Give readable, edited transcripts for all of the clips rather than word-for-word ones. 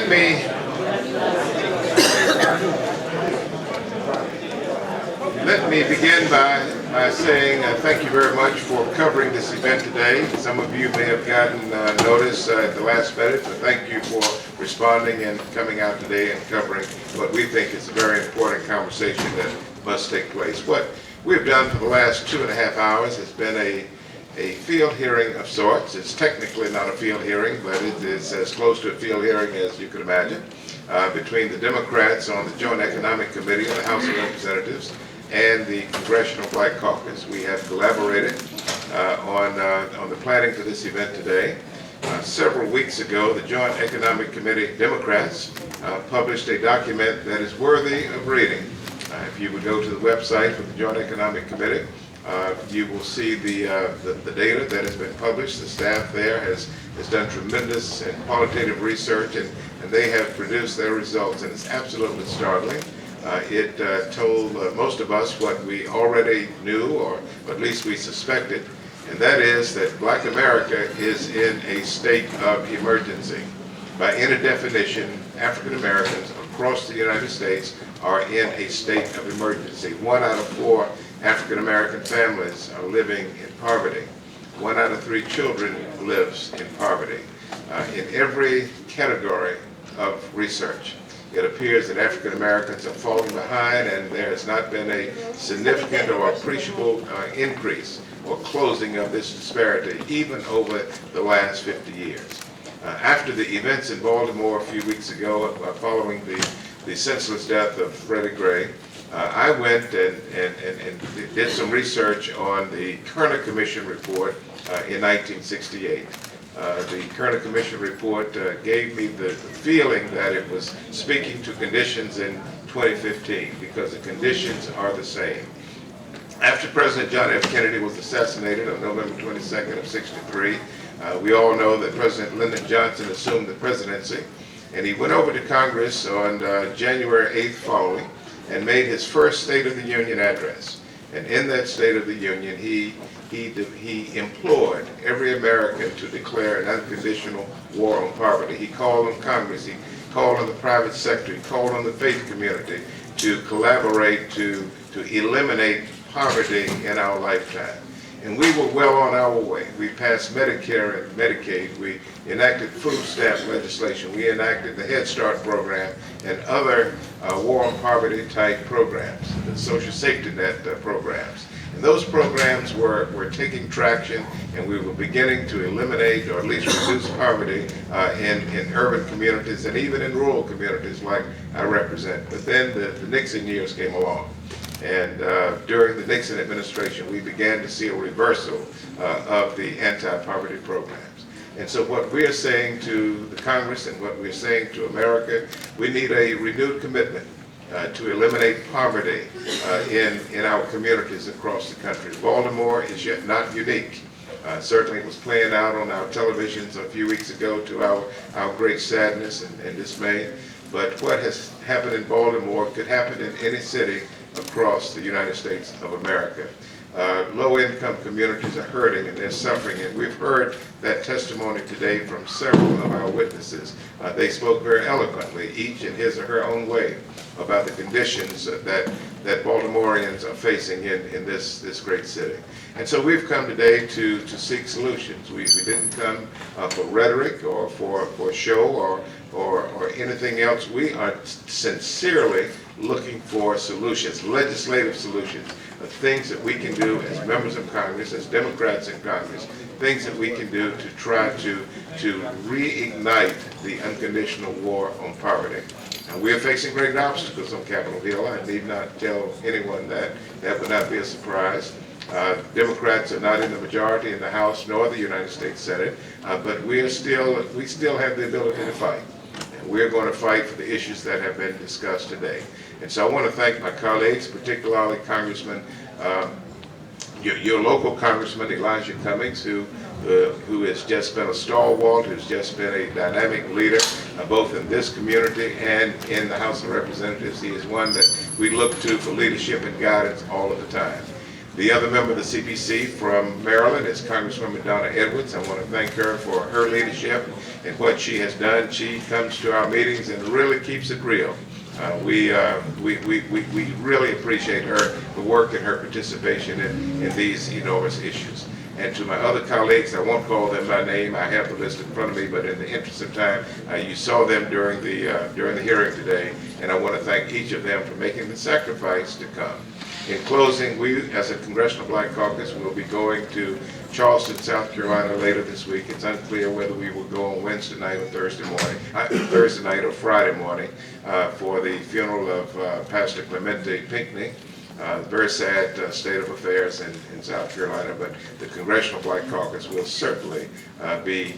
Let me begin by saying thank you very much for covering this event today. Some of you may have gotten notice at the last minute, but thank you for responding and coming out today and covering what we think is a very important conversation that must take place. What we've done for the last 2.5 hours has been a field hearing of sorts. It's technically not a field hearing, but it is as close to a field hearing as you could imagine, between the Democrats on the Joint Economic Committee of the House of Representatives and the Congressional Black Caucus. We have collaborated on the planning for this event today. Several weeks ago, the Joint Economic Committee Democrats published a document that is worthy of reading. If you would go to the website for the Joint Economic Committee, you will see the data that has been published. The staff there has done tremendous and qualitative research, and they have produced their results, and it's absolutely startling. It told most of us what we already knew, or at least we suspected, and that is that Black America is in a state of emergency. By any definition, African Americans across the United States are in a state of emergency. 1 out of 4 African American families are living in poverty. 1 out of 3 children lives in poverty. In every category of research, it appears that African Americans are falling behind, and there has not been a significant or appreciable increase or closing of this disparity, even over the last 50 years. After the events in Baltimore a few weeks ago, following the senseless death of Freddie Gray, I went and did some research on the Kerner Commission report in 1968. The Kerner Commission report gave me the feeling that it was speaking to conditions in 2015, because the conditions are the same. After President John F. Kennedy was assassinated on November 22nd of '63, we all know that President Lyndon Johnson assumed the presidency, and he went over to Congress on January 8th following and made his first State of the Union address. And in that State of the Union, he implored every American to declare an unconditional war on poverty. He called on Congress, he called on the private sector, he called on the faith community to collaborate to eliminate poverty in our lifetime. And we were well on our way. We passed Medicare and Medicaid. We enacted food stamp legislation. We enacted the Head Start program and other war on poverty type programs, the social safety net programs. And those programs were taking traction, and we were beginning to eliminate or at least reduce poverty in urban communities and even in rural communities like I represent. But then the Nixon years came along. And during the Nixon administration, we began to see a reversal of the anti-poverty programs. And so what we are saying to the Congress and what we're saying to America, we need a renewed commitment to eliminate poverty in our communities across the country. Baltimore is yet not unique. Certainly it was playing out on our televisions a few weeks ago to our great sadness and dismay. But what has happened in Baltimore could happen in any city across the United States of America. Low-income communities are hurting and they're suffering, and we've heard that testimony today from several of our witnesses. They spoke very eloquently, each in his or her own way, about the conditions that Baltimoreans are facing in this great city. And so we've come today to seek solutions. We didn't come for rhetoric or for show or anything else. We are sincerely looking for solutions, legislative solutions, things that we can do as members of Congress, as Democrats in Congress, things that we can do to try to reignite the unconditional war on poverty. And we are facing great obstacles on Capitol Hill. I need not tell anyone that. That would not be a surprise. Democrats are not in the majority in the House nor the United States Senate, but we still have the ability to fight. And we're going to fight for the issues that have been discussed today. And so I want to thank my colleagues, particularly Congressman, your local Congressman Elijah Cummings, who has just been a stalwart, who's just been a dynamic leader, both in this community and in the House of Representatives. He is one that we look to for leadership and guidance all of the time. The other member of the CBC from Maryland is Congresswoman Donna Edwards. I want to thank her for her leadership and what she has done. She comes to our meetings and really keeps it real. We really appreciate her, the work and her participation in these enormous issues. And to my other colleagues, I won't call them by name. I have the list in front of me, but in the interest of time, you saw them during the hearing today, and I want to thank each of them for making the sacrifice to come. In closing, we, as a Congressional Black Caucus, will be going to Charleston, South Carolina later this week. It's unclear whether we will go on Wednesday night or Thursday morning, Thursday night or Friday morning, for the funeral of Pastor Clemente Pinckney. Very sad state of affairs in South Carolina, but the Congressional Black Caucus will certainly be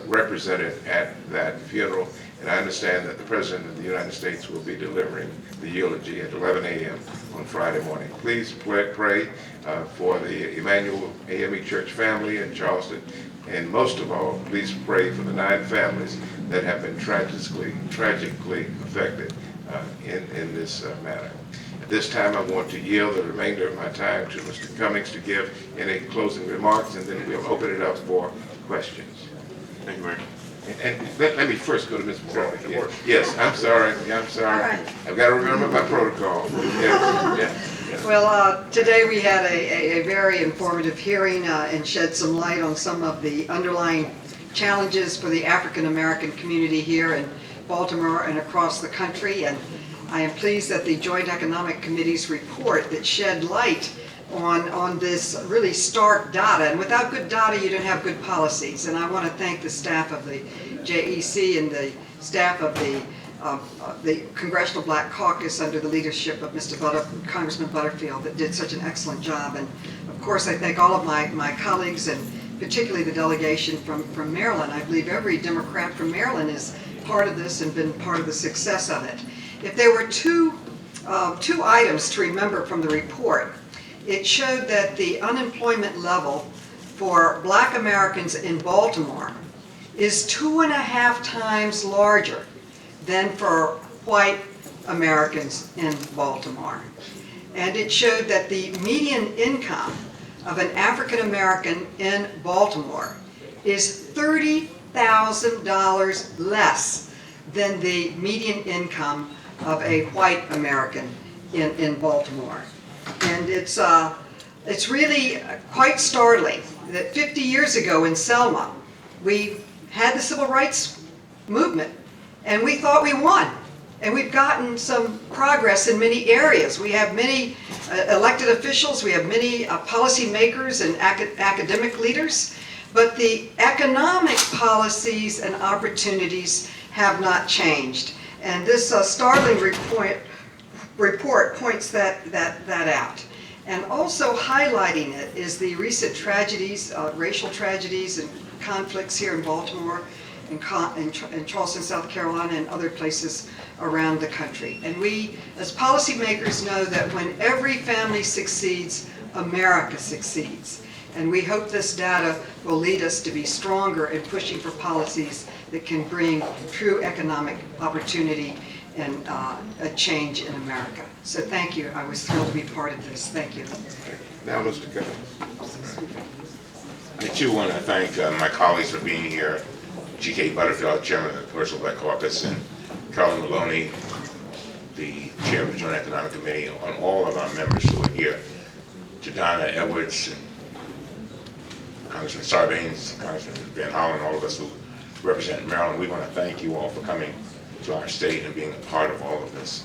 represented at that funeral. And I understand that the President of the United States will be delivering the eulogy at 11 a.m. on Friday morning. Please pray for the Emmanuel AME Church family in Charleston. And most of all, please pray for the 9 families that have been tragically affected in this matter. At this time, I want to yield the remainder of my time to Mr. Cummings to give any closing remarks, and then we'll open it up for questions. Thank you, Mayor. And let me first go to Ms. McCormick. Yes, I'm sorry. I've got to remember my protocol. Yes. Well, today we had a very informative hearing and shed some light on some of the underlying challenges for the African American community here in Baltimore and across the country. And I am pleased that the Joint Economic Committee's report that shed light on this really stark data. And without good data, you don't have good policies. And I want to thank the staff of the JEC and the staff of the Congressional Black Caucus under the leadership of Congressman Butterfield that did such an excellent job. And of course, I thank all of my colleagues, and particularly the delegation from Maryland. I believe every Democrat from Maryland is part of this and been part of the success of it. If there were two items to remember from the report, it showed that the unemployment level for Black Americans in Baltimore is 2.5 times larger than for white Americans in Baltimore. And it showed that the median income of an African American in Baltimore is $30,000 less than the median income of a white American in Baltimore. And it's really quite startling that 50 years ago in Selma, we had the civil rights movement, and we thought we won. And we've gotten some progress in many areas. We have many elected officials, we have many policy makers and academic leaders, but the economic policies and opportunities have not changed. And this startling report points that out. And also highlighting it is the recent tragedies, racial tragedies and conflicts here in Baltimore, in Charleston, South Carolina, and other places around the country. And we, as policymakers, know that when every family succeeds, America succeeds. And we hope this data will lead us to be stronger in pushing for policies that can bring true economic opportunity and a change in America. So thank you. I was thrilled to be part of this. Thank you. Now, Mr. Cummings. I too want to thank my colleagues for being here. G.K. Butterfield, Chairman of the Congressional Black Caucus, and Carolyn Maloney, the Chair of the Joint Economic Committee, on all of our members who are here. To Donna Edwards, and Congressman Sarbanes, Congressman Van Hollen, all of us who represent Maryland, we want to thank you all for coming to our state and being a part of all of this.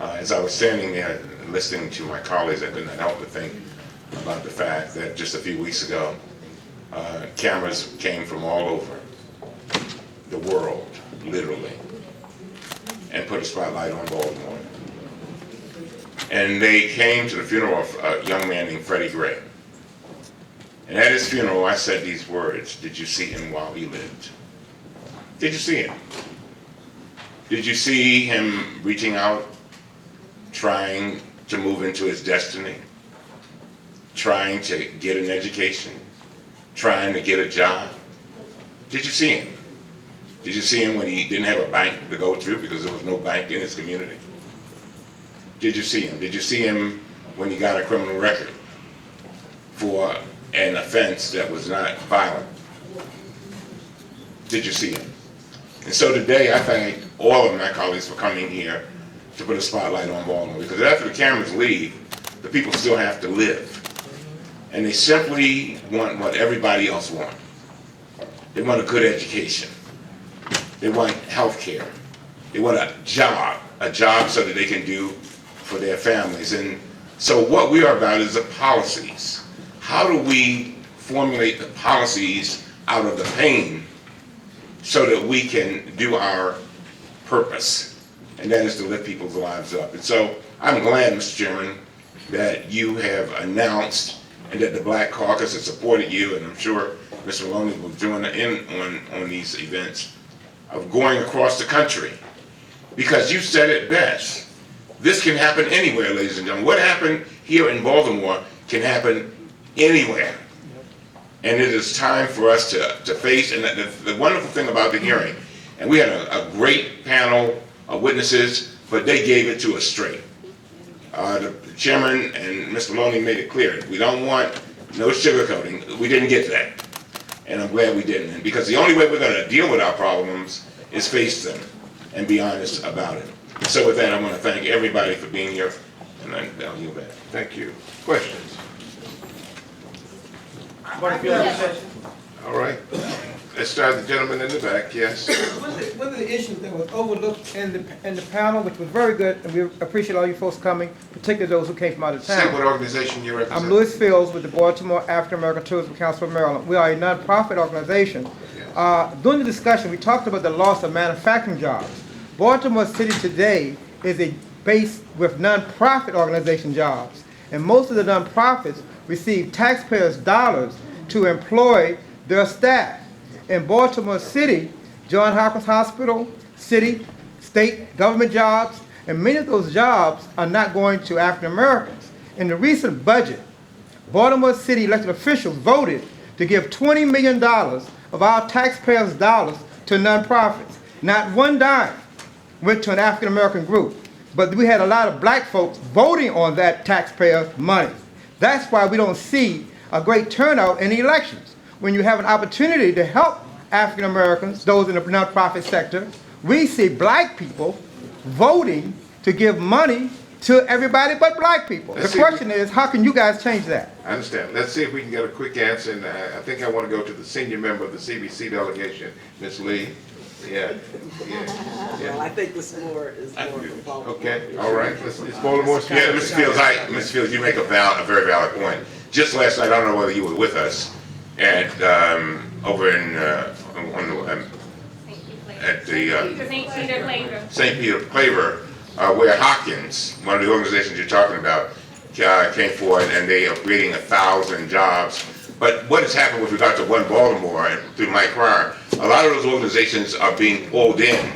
As I was standing there listening to my colleagues, I could not help but think about the fact that just a few weeks ago, cameras came from all over the world, literally, and put a spotlight on Baltimore. And they came to the funeral of a young man named Freddie Gray. And at his funeral, I said these words: did you see him while he lived? Did you see him? Did you see him reaching out, trying to move into his destiny, trying to get an education, trying to get a job? Did you see him? Did you see him when he didn't have a bank to go to because there was no bank in his community? Did you see him? Did you see him when he got a criminal record? for an offense that was not violent. Did you see it? And so today I thank all of my colleagues for coming here to put a spotlight on Baltimore, because after the cameras leave, the people still have to live. And they simply want what everybody else wants. They want a good education. They want health care. They want a job so that they can do for their families. And so what we are about is the policies. How do we formulate the policies out of the pain so that we can do our purpose, and that is to lift people's lives up. And so I'm glad, Mr. Chairman, that you have announced and that the Black Caucus has supported you, and I'm sure Mr. Maloney will join in on these events, of going across the country. Because you said it best. This can happen anywhere, ladies and gentlemen. What happened here in Baltimore can happen anywhere. And it is time for us to face, and the wonderful thing about the hearing, and we had a great panel of witnesses, but they gave it to us straight. The chairman and Mr. Maloney made it clear, we don't want no sugarcoating. We didn't get that. And I'm glad we didn't. And because the only way we're going to deal with our problems is face them and be honest about it. So with that, I want to thank everybody for being here, and I'll yield back. Thank you. Questions? Yes. All right. Let's start with the gentleman in the back. Yes. One of the issues that was overlooked in the panel, which was very good, and we appreciate all you folks coming, particularly those who came from out of Say town. what organization you represent. I'm Louis Fields with the Baltimore African American Tourism Council of Maryland. We are a nonprofit organization. During the discussion, we talked about the loss of manufacturing jobs. Baltimore City today is a base with nonprofit organization jobs, and most of the nonprofits receive taxpayers' dollars to employ their staff. In Baltimore City, Johns Hopkins Hospital, city, state government jobs, and many of those jobs are not going to African Americans. In the recent budget, Baltimore City elected officials voted to give $20 million of our taxpayers' dollars to nonprofits. Not one dime went to an African American group, but we had a lot of black folks voting on that taxpayer money. That's why we don't see a great turnout in the elections. When you have an opportunity to help African Americans, those in the nonprofit sector, we see black people voting to give money to everybody but black people. The question is, how can you guys change that? I understand. Let's see if we can get a quick answer. And I think I want to go to the senior member of the CBC delegation, Ms. Lee. Yeah. Well, I think this more is more for Baltimore. Okay. All right. It's Baltimore. Yeah, Mr. Fields, you make a very valid point. Just last night, I don't know whether you were with us at over in at the St. Peter Claver, where Hopkins, one of the organizations you're talking about, came forward, and they are creating 1,000 jobs. But what has happened with regard to One Baltimore and through Mike Pryor, a lot of those organizations are being pulled in,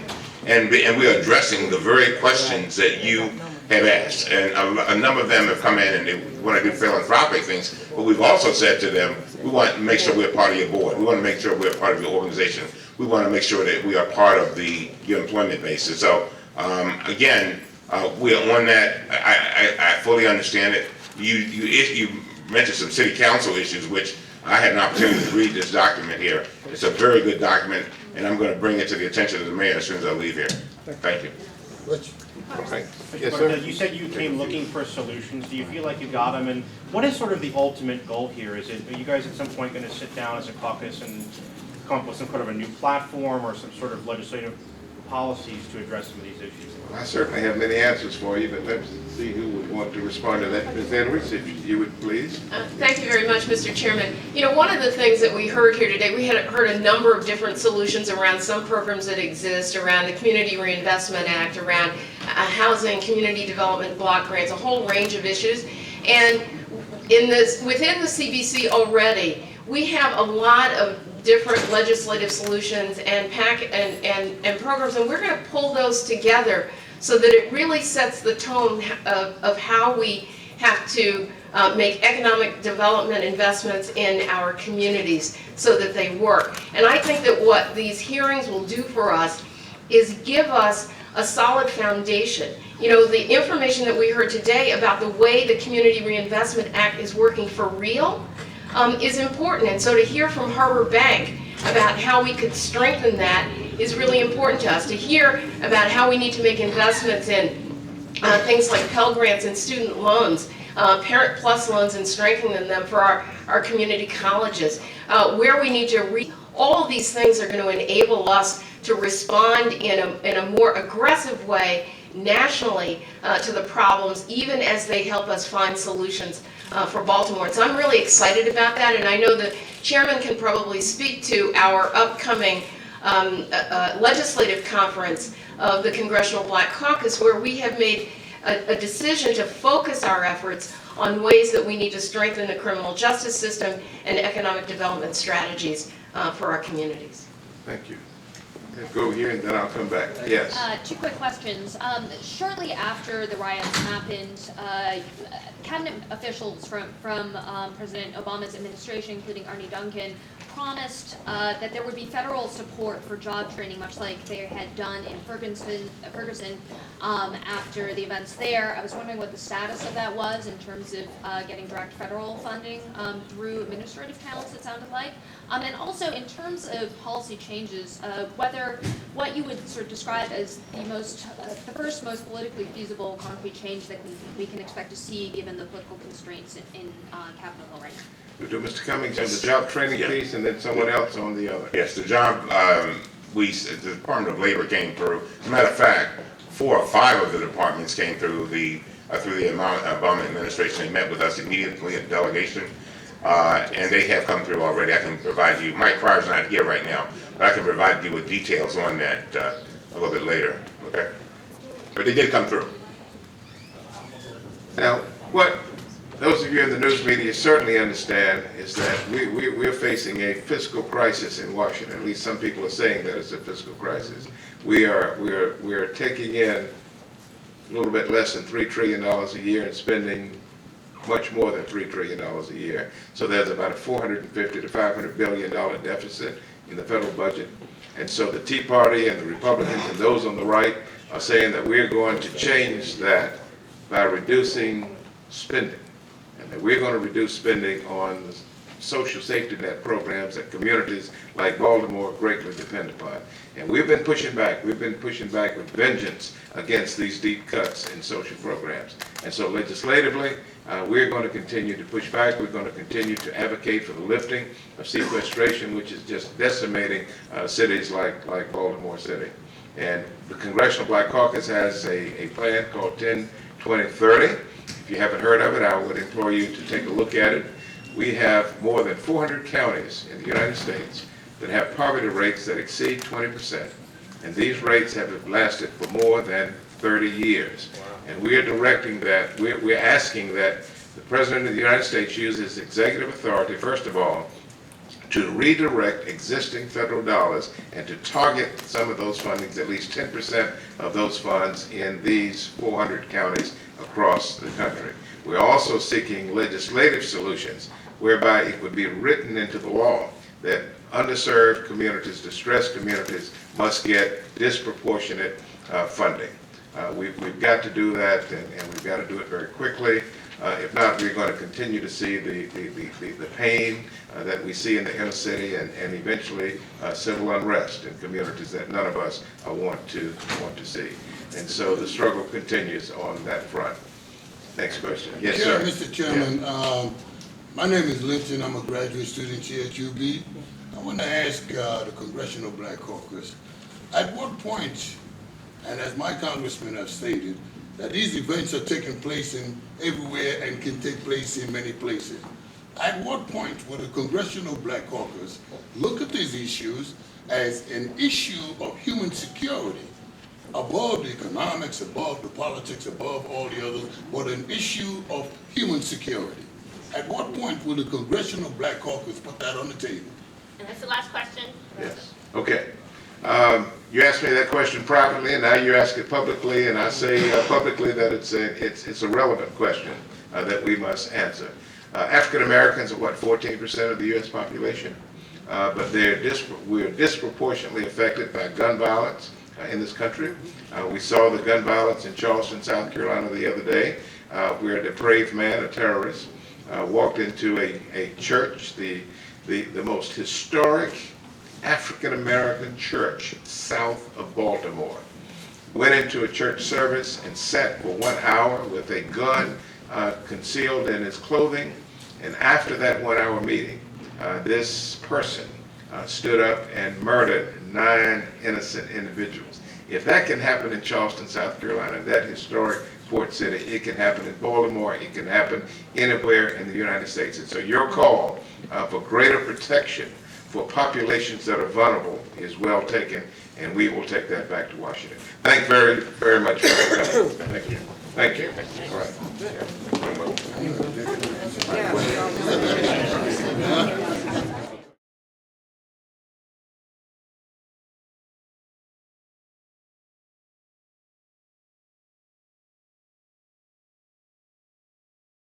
and we are addressing the very questions that you have asked. And a number of them have come in and they want to do philanthropic things, but we've also said to them, we want to make sure we're part of your board. We want to make sure we're part of your organization. We want to make sure that we are part of your employment basis. So again, we are on that. I fully understand it. You mentioned some city council issues, which I had an opportunity to read this document here. It's a very good document, and I'm going to bring it to the attention of the mayor as soon as I leave here. Thank you. Okay. Mr. Yes, Butterfield, sir. you said you came looking for solutions. Do you feel like you got them? And what is sort of the ultimate goal here? Are you guys at some point going to sit down as a caucus and come up with some kind of a new platform or some sort of legislative policies to address some of these issues? I certainly have many answers for you, but let's see who would want to respond to that. Ms. Edwards, if you would please. Thank you very much, Mr. Chairman. You know, one of the things that we heard here today, we had heard a number of different solutions around some programs that exist, around the Community Reinvestment Act, around housing, community development, block grants, a whole range of issues. And within the CBC already, we have a lot of different legislative solutions and programs, and we're going to pull those together so that it really sets the tone of how we have to make economic development investments in our communities so that they work. And I think that what these hearings will do for us is give us a solid foundation. You know, the information that we heard today about the way the Community Reinvestment Act is working for real is important. And so to hear from Harbor Bank about how we could strengthen that is really important to us. To hear about how we need to make investments in things like Pell Grants and student loans, Parent Plus loans, and strengthening them for our community colleges, where we need to all of these things are going to enable us to respond in a more aggressive way nationally to the problems, even as they help us find solutions for Baltimore. So I'm really excited about that, and I know the chairman can probably speak to our upcoming legislative conference of the Congressional Black Caucus, where we have made a decision to focus our efforts on ways that we need to strengthen the criminal justice system and economic development strategies for our communities. Thank you. Go here and then I'll come back. Yes. Two quick questions. Shortly after the riots happened, cabinet officials from President Obama's administration, including Arne Duncan, promised that there would be federal support for job training, much like they had done in Ferguson after the events there. I was wondering what the status of that was in terms of getting direct federal funding through administrative channels, it sounded like. And also in terms of policy changes, what you would sort of describe as the first most politically feasible concrete change that we can expect to see given the political constraints in Capitol Hill right now. We'll do Mr. Cummings on the job training piece and then someone else on the other. Yes, the job, the Department of Labor came through. As a matter of fact, 4 or 5 of the departments came through the Obama administration. They met with us immediately at delegation, and they have come through already. I can provide you, Mike Pryor's not here right now, but I can provide you with details on that a little bit later, okay? But they did come through. Now, what those of you in the news media certainly understand is that we're facing a fiscal crisis in Washington. At least some people are saying that it's a fiscal crisis. We're taking in a little bit less than $3 trillion a year and spending much more than $3 trillion a year. So there's about a $450 to $500 billion deficit in the federal budget. And so the Tea Party and the Republicans and those on the right are saying that we're going to change that by reducing spending. And that we're going to reduce spending on the social safety net programs that communities like Baltimore greatly depend upon. And we've been pushing back. We've been pushing back with vengeance against these deep cuts in social programs. And so legislatively, we're going to continue to push back. We're going to continue to advocate for the lifting of sequestration, which is just decimating cities like Baltimore City. And the Congressional Black Caucus has a plan called 10-20-30. If you haven't heard of it, I would implore you to take a look at it. We have more than 400 counties in the United States that have poverty rates that exceed 20%. And these rates have lasted for more than 30 years. And we are directing that, we're asking that the President of the United States use his executive authority, first of all, to redirect existing federal dollars and to target some of those fundings, at least 10% of those funds in these 400 counties across the country. We're also seeking legislative solutions whereby it would be written into the law that underserved communities, distressed communities must get disproportionate funding. We've got to do that, and we've got to do it very quickly. If not, we're going to continue to see the pain that we see in the inner city and eventually civil unrest in communities that none of us want to see. And so the struggle continues on that front. Next question. Yes, sir. Mr. Chairman, my name is Linton. I'm a graduate student here at UB. I want to ask the Congressional Black Caucus, at what point, and as my congressmen have stated, that these events are taking place in everywhere and can take place in many places. At what point will the Congressional Black Caucus look at these issues as an issue of human security, above the economics, above the politics, above all the others, but an issue of human security? At what point will the Congressional Black Caucus put that on the table? And that's the last question. Yes. Okay. You asked me that question privately, and now you ask it publicly, and I say publicly that it's a relevant question that we must answer. African Americans are what, 14% of the U.S. population, but we're disproportionately affected by gun violence, in this country. We saw the gun violence in Charleston, South Carolina the other day, where a depraved man, a terrorist, walked into a church, the most historic African-American church south of Baltimore. Went into a church service and sat for 1 hour with a gun concealed in his clothing. And after that 1 hour meeting, this person stood up and murdered 9 innocent individuals. If that can happen in Charleston, South Carolina, that historic port city, it can happen in Baltimore, it can happen anywhere in the United States. And so your call for greater protection for populations that are vulnerable is well taken, and we will take that back to Washington. Thank you very, very much for coming. Thank you. Thank you. All right. Yeah.